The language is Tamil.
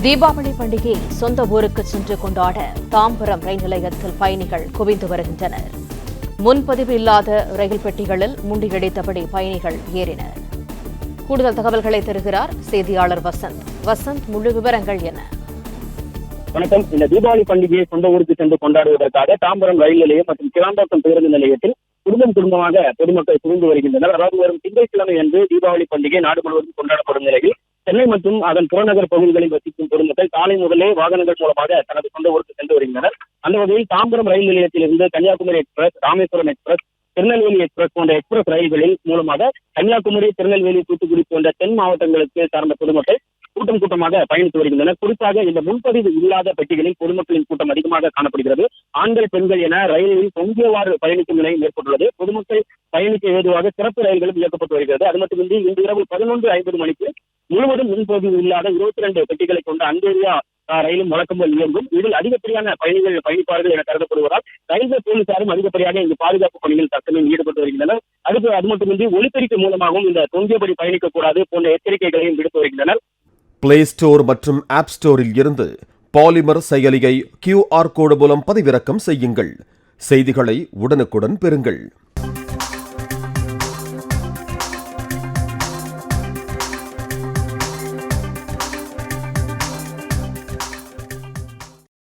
தீபாவளி பண்டிகை சொந்த ஊருக்கு சென்று கொண்டாட தாம்பரம் ரயில் நிலையத்தில் பயணிகள் குவிந்து வருகின்றனர். முன்பதிவு இல்லாத ரயில் பெட்டிகளில் முண்டியடித்தபடி பயணிகள் ஏறினர். கூடுதல் தகவல்களை தருகிறார் செய்தியாளர் வசந்த். முழு விவரங்கள் என்ன? வணக்கம். இந்த தீபாவளி பண்டிகையை சொந்த ஊருக்கு சென்று கொண்டாடுவதற்காக தாம்பரம் ரயில் நிலையம் மற்றும் கிளாம்பாக்கம் பேருந்து நிலையத்தில் குடும்பமாக பொதுமக்கள் குவிந்து வருகின்றனர். அதாவது வரும் திங்கட்கிழமை அன்று தீபாவளி பண்டிகை நாடு முழுவதும் கொண்டாடப்படும் நிலையில் சென்னை மற்றும் அதன் புறநகர் பகுதிகளில் வசிக்கும் பொதுமக்கள் காலை முதலே வாகனங்கள் மூலமாக தனது சொந்த ஊருக்கு சென்று வருகின்றனர். அந்த வகையில் தாம்பரம் ரயில் நிலையத்திலிருந்து Kanniyakumari express, Rameswaram express, Tirunelveli express போன்ற எக்ஸ்பிரஸ் ரயில்களில் மூலமாக கன்னியாகுமரி, திருநெல்வேலி, தூத்துக்குடி போன்ற தென் மாவட்டங்களுக்கு சார்ந்த பொதுமக்கள் கூட்டமாக பயணித்து வருகின்றனர். குறிப்பாக இந்த முன்பதிவு இல்லாத பெட்டிகளில் பொதுமக்களின் கூட்டம் அதிகமாக காணப்படுகிறது. ஆண்கள், பெண்கள் என ரயிலில் தொங்கியவாறு பயணிக்கும் நிலையம் ஏற்பட்டுள்ளது. பொதுமக்கள் பயணிக்க ஏதுவாக சிறப்பு ரயில்களும் இயக்கப்பட்டு வருகிறது. அது மட்டுமின்றி இன்று இரவு 11:50 மணிக்கு முழுவதும் முன்பதிவு இல்லாத 22 பெட்டிகளை கொண்ட அந்தேரியா ரயிலும் வழக்கம் போல் இயங்கும். இதில் அதிகப்படியான பயணிகள் பயணிப்பார்கள் என கருதப்படுவதால் ரயில்வே போலீசாரும் அதிகப்படியாக இங்கு பாதுகாப்பு பணியில் தற்சமயம் ஈடுபட்டு வருகின்றனர். அது மட்டுமின்றி ஒலிபெருக்கி மூலமாகவும் இந்த தொங்கியபடி பயணிக்கக்கூடாது போன்ற எச்சரிக்கைகளையும் விடுத்து வருகின்றனர். பிளே ஸ்டோர் மற்றும் ஆப் ஸ்டோரில் இருந்து பாலிமர் செயலியை QR கோடு மூலம் பதிவிறக்கம் செய்யுங்கள். செய்திகளை உடனுக்குடன் பெறுங்கள்.